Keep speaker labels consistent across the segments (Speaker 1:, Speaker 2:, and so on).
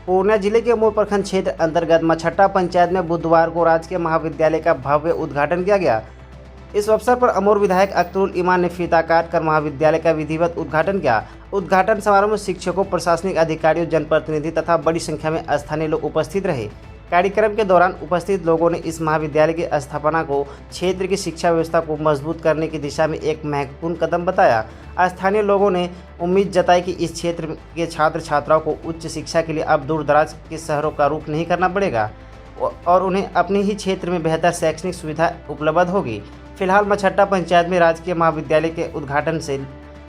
Speaker 1: पूर्णिया जिले के अमूर प्रखंड क्षेत्र अंतर्गत मछट्टा पंचायत में बुधवार को राजकीय महाविद्यालय का भव्य उद्घाटन किया गया। इस अवसर पर अमूर विधायक अख्तरुल ईमान ने फीता काट कर महाविद्यालय का विधिवत उद्घाटन किया। उद्घाटन समारोह में शिक्षकों, प्रशासनिक अधिकारियों, जनप्रतिनिधि तथा बड़ी संख्या में स्थानीय लोग उपस्थित रहे। कार्यक्रम के दौरान उपस्थित लोगों ने इस महाविद्यालय की स्थापना को क्षेत्र की शिक्षा व्यवस्था को मजबूत करने की दिशा में एक महत्वपूर्ण कदम बताया। स्थानीय लोगों ने उम्मीद जताई कि इस क्षेत्र के छात्र छात्राओं को उच्च शिक्षा के लिए अब दूर दराज के शहरों का रुख नहीं करना पड़ेगा और उन्हें अपने ही क्षेत्र में बेहतर शैक्षणिक सुविधा उपलब्ध होगी। फिलहाल मछट्टा पंचायत में राजकीय महाविद्यालय के उद्घाटन से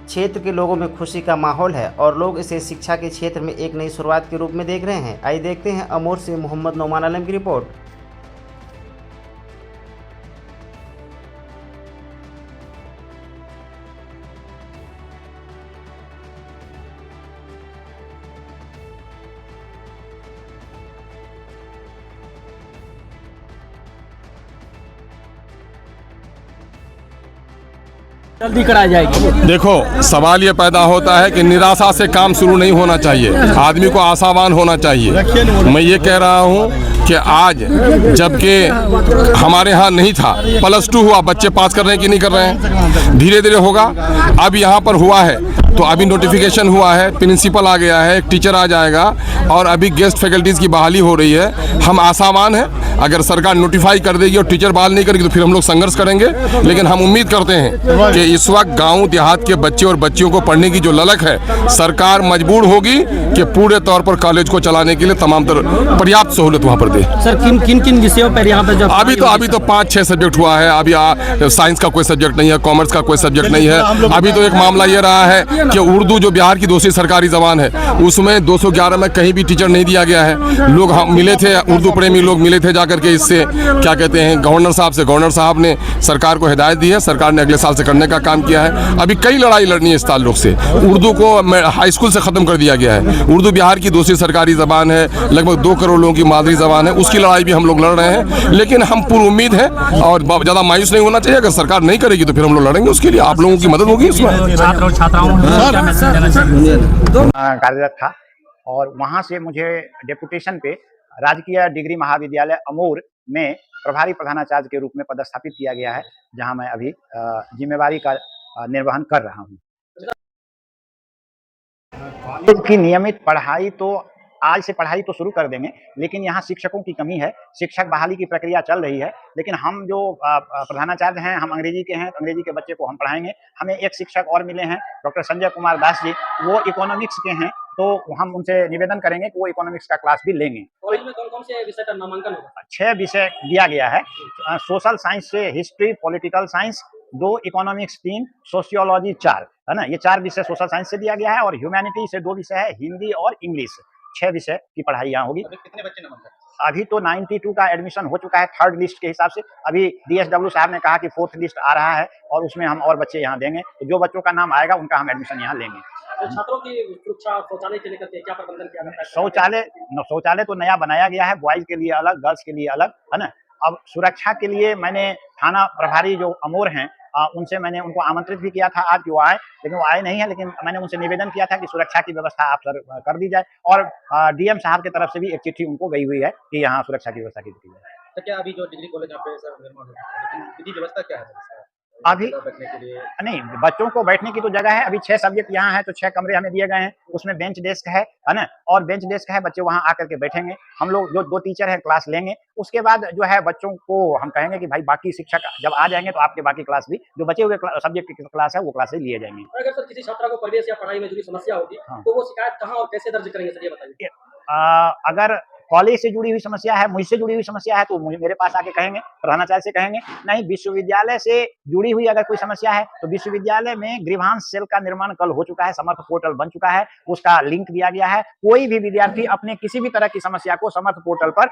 Speaker 1: क्षेत्र के लोगों में खुशी का माहौल है और लोग इसे शिक्षा के क्षेत्र में एक नई शुरुआत के रूप में देख रहे हैं। आइए देखते हैं अमूर से मोहम्मद नोमान आलम की रिपोर्ट।
Speaker 2: जल्दी करा जाएगी।
Speaker 3: देखो, सवाल ये पैदा होता है कि निराशा से काम शुरू नहीं होना चाहिए, आदमी को आशावान होना चाहिए। मैं ये कह रहा हूँ कि आज जबकि हमारे यहाँ नहीं था, +2 हुआ, बच्चे पास कर रहे हैं कि नहीं कर रहे हैं, धीरे धीरे होगा। अब यहाँ पर हुआ है तो अभी नोटिफिकेशन हुआ है, प्रिंसिपल आ गया है, एक टीचर आ जाएगा और अभी गेस्ट फैकल्टीज़ की बहाली हो रही है। हम आशावान हैं, अगर सरकार नोटिफाई कर देगी और टीचर बहाल नहीं करेगी तो फिर हम लोग संघर्ष करेंगे। लेकिन हम उम्मीद करते हैं कि इस वक्त गांव देहात के बच्चे और बच्चियों को पढ़ने की जो ललक है, सरकार मजबूर होगी कि पूरे तौर पर कॉलेज को चलाने के लिए तमाम पर्याप्त सहूलत वहाँ पर दे।
Speaker 2: सर, किन विषयों पर यहाँ पर जब
Speaker 3: अभी तो 5-6 सब्जेक्ट हुआ है। अभी साइंस का कोई सब्जेक्ट नहीं है, कॉमर्स का कोई सब्जेक्ट नहीं है। अभी तो एक मामला ये रहा है कि उर्दू जो बिहार की दूसरी सरकारी जबान है, उसमें 211 में कहीं भी टीचर नहीं दिया गया है। लोग हम मिले थे, उर्दू प्रेमी लोग मिले थे जाकर के, इससे क्या कहते हैं गवर्नर साहब से। गवर्नर साहब ने सरकार को हिदायत दी है, सरकार ने अगले साल से करने का काम किया है। अभी कई लड़ाई लड़नी है इस ताल्लुक से। उर्दू को हाई स्कूल से ख़त्म कर दिया गया है। उर्दू बिहार की दूसरी सरकारी ज़बान है, लगभग 2 करोड़ लोगों की मादरी ज़बान है, उसकी लड़ाई भी हम लोग लड़ रहे हैं। लेकिन हम पूरी उम्मीद है और ज़्यादा मायूस नहीं होना चाहिए। अगर सरकार नहीं करेगी तो फिर हम लोग लड़ेंगे, उसके लिए आप लोगों की मदद होगी इसमें।
Speaker 2: छात्र और छात्राओं
Speaker 4: कार्यरत था और वहाँ से मुझे डेपुटेशन पे राजकीय डिग्री महाविद्यालय अमूर में प्रभारी प्रधानाचार्य के रूप में पदस्थापित किया गया है, जहाँ मैं अभी जिम्मेवारी का निर्वहन कर रहा हूँ। कॉलेज की नियमित पढ़ाई तो आज से पढ़ाई तो शुरू कर देंगे, लेकिन यहाँ शिक्षकों की कमी है। शिक्षक बहाली की प्रक्रिया चल रही है, लेकिन हम जो प्रधानाचार्य हैं, हम अंग्रेजी के हैं, तो अंग्रेजी के बच्चे को हम पढ़ाएंगे। हमें एक शिक्षक और मिले हैं, डॉक्टर संजय कुमार दास जी, वो इकोनॉमिक्स के हैं, तो हम उनसे निवेदन करेंगे कि वो इकोनॉमिक्स का क्लास भी लेंगे।
Speaker 2: कॉलेज में कौन से विषय का नामांकन होगा?
Speaker 4: 6 विषय दिया गया है। सोशल साइंस से history, political science 2, economics 3, sociology 4, है ना। ये 4 विषय सोशल साइंस से दिया गया है और ह्यूमैनिटी से 2 विषय है, हिंदी और इंग्लिश। 6 विषय की पढ़ाई यहाँ होगी।
Speaker 2: कितने बच्चे नामांकन?
Speaker 4: अभी तो 92 का एडमिशन हो चुका है 3rd लिस्ट के हिसाब से। अभी DSW साहब ने कहा कि 4th लिस्ट आ रहा है और उसमें हम और बच्चे यहाँ देंगे। तो जो बच्चों का नाम आएगा उनका हम एडमिशन यहाँ लेंगे।
Speaker 2: तो छात्रों की सुरक्षा, शौचालय के लेकर क्या प्रबंधन किया जाता है?
Speaker 4: शौचालय तो नया बनाया गया है, बॉयज के लिए अलग, गर्ल्स के लिए अलग, है ना। अब सुरक्षा के लिए मैंने थाना प्रभारी जो अमूर हैं, उनसे मैंने उनको आमंत्रित भी किया था आज कि वो आए, लेकिन वो आए नहीं है। लेकिन मैंने उनसे निवेदन किया था कि सुरक्षा की व्यवस्था आप सर कर दी जाए और DM साहब की तरफ से भी एक चिट्ठी उनको गई हुई है कि यहाँ सुरक्षा की व्यवस्था की जाए।
Speaker 2: तो क्या अभी जो डिग्री कॉलेज यहाँ पे सर निर्माण हो रहा है, विधि व्यवस्था क्या है
Speaker 4: अभी
Speaker 2: बैठने के लिए?
Speaker 4: नहीं, बच्चों को बैठने की तो जगह है। अभी 6 सब्जेक्ट यहाँ है तो 6 कमरे हमें दिए गए हैं, उसमें बेंच डेस्क है ना, और बेंच डेस्क है, बच्चे वहाँ आकर के बैठेंगे। हम लोग जो 2 टीचर हैं क्लास लेंगे। उसके बाद जो है बच्चों को हम कहेंगे कि भाई बाकी शिक्षक जब आ जाएंगे तो आपके बाकी क्लास भी, जो बचे हुए सब्जेक्ट की क्लास है, वो क्लास लिए जाएंगे।
Speaker 2: अगर सर किसी छात्रा को परिवेश या पढ़ाई में जुड़ी समस्या होगी, तो वो शिकायत कहाँ और कैसे दर्ज करेंगे सर, ये बताइए।
Speaker 4: अगर कॉलेज से जुड़ी हुई समस्या है, मुझसे जुड़ी हुई समस्या है, तो मेरे पास आके कहेंगे, प्रधानाचार्य से कहेंगे। नहीं, विश्वविद्यालय से जुड़ी हुई अगर कोई समस्या है तो विश्वविद्यालय में ग्रीवांस सेल का निर्माण कल हो चुका है, समर्थ पोर्टल बन चुका है, उसका लिंक दिया गया है। कोई भी विद्यार्थी अपने किसी भी तरह की समस्या को समर्थ पोर्टल पर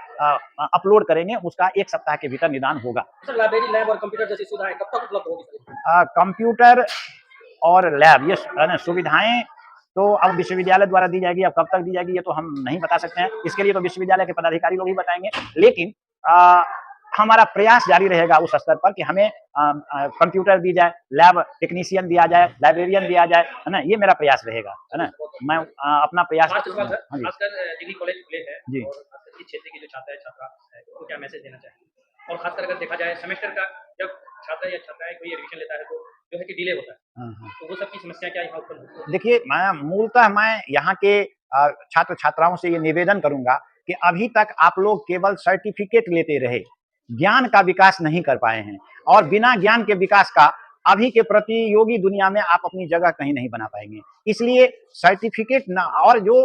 Speaker 4: अपलोड करेंगे, उसका 1 सप्ताह के भीतर निदान होगा।
Speaker 2: सर, लाइब्रेरी, लैब और कंप्यूटर जैसी सुविधाएं कब तक उपलब्ध होगी?
Speaker 4: कंप्यूटर और लैब, ये सुविधाएं तो अब विश्वविद्यालय द्वारा दी जाएगी। अब कब तक दी जाएगी ये तो हम नहीं बता सकते हैं, इसके लिए तो विश्वविद्यालय के पदाधिकारी लोग ही बताएंगे। लेकिन हमारा प्रयास जारी रहेगा उस स्तर पर कि हमें कंप्यूटर दी जाए, लैब टेक्नीशियन दिया जाए, लाइब्रेरियन दिया जाए, है ना, ये मेरा प्रयास रहेगा, है ना। मैं अपना प्रयास,
Speaker 2: लास्ट सवाल सर,
Speaker 4: हाँ जी,
Speaker 2: खासकर डिग्री कॉलेज खुले हैं
Speaker 4: जी।
Speaker 2: और खासकर इस क्षेत्र के जो छात्र है छात्रा है उनको क्या मैसेज देना चाहिए? और खासकर अगर देखा जाए सेमेस्टर का जब छात्र या छात्राएं कोई एडमिशन लेता है तो जो है कि डिले होता है,
Speaker 4: हाँ, हाँ।
Speaker 2: तो वो सब की समस्या क्या यहाँ उत्पन्न होती है?
Speaker 4: देखिए, मैं यहाँ के छात्र छात्राओं से ये निवेदन करूंगा कि अभी तक आप लोग केवल सर्टिफिकेट लेते रहे, ज्ञान का विकास नहीं कर पाए हैं, और बिना ज्ञान के विकास का अभी के प्रतियोगी दुनिया में आप अपनी जगह कहीं नहीं बना पाएंगे। इसलिए सर्टिफिकेट न, और जो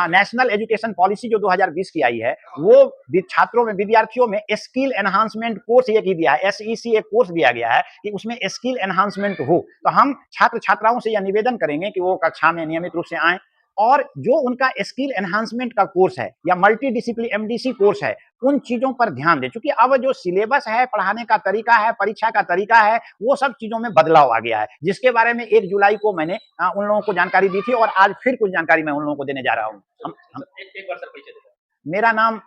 Speaker 4: नेशनल एजुकेशन पॉलिसी जो 2020 की आई है, वो छात्रों में, विद्यार्थियों में स्किल एनहांसमेंट कोर्स एक ही दिया है, SEC एक कोर्स दिया गया है कि उसमें स्किल एनहांसमेंट हो। तो हम छात्र छात्राओं से यह निवेदन करेंगे कि वो कक्षा में नियमित रूप से आएं, और जो उनका स्किल एनहांसमेंट का कोर्स है या मल्टी डिसिप्लिन MDC कोर्स है, उन चीजों पर ध्यान दें, क्योंकि अब जो सिलेबस है, पढ़ाने का तरीका है, परीक्षा का तरीका है, वो सब चीजों में बदलाव आ गया है, जिसके बारे में 1 जुलाई को मैंने उन लोगों को जानकारी दी थी, और आज फिर कुछ जानकारी मैं उन लोगों को देने जा रहा हूँ।
Speaker 2: एक बार सर परिचय दें।
Speaker 4: मेरा नाम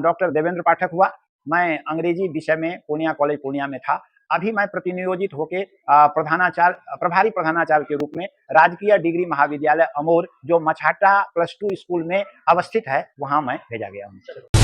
Speaker 4: डॉक्टर देवेंद्र पाठक हुआ। मैं अंग्रेजी विषय में पूर्णिया कॉलेज पूर्णिया में था। अभी मैं प्रतिनियोजित होके प्रभारी प्रधानाचार्य के रूप में राजकीय डिग्री महाविद्यालय अमोर, जो मछाटा +2 स्कूल में अवस्थित है, वहां मैं भेजा गया हूँ।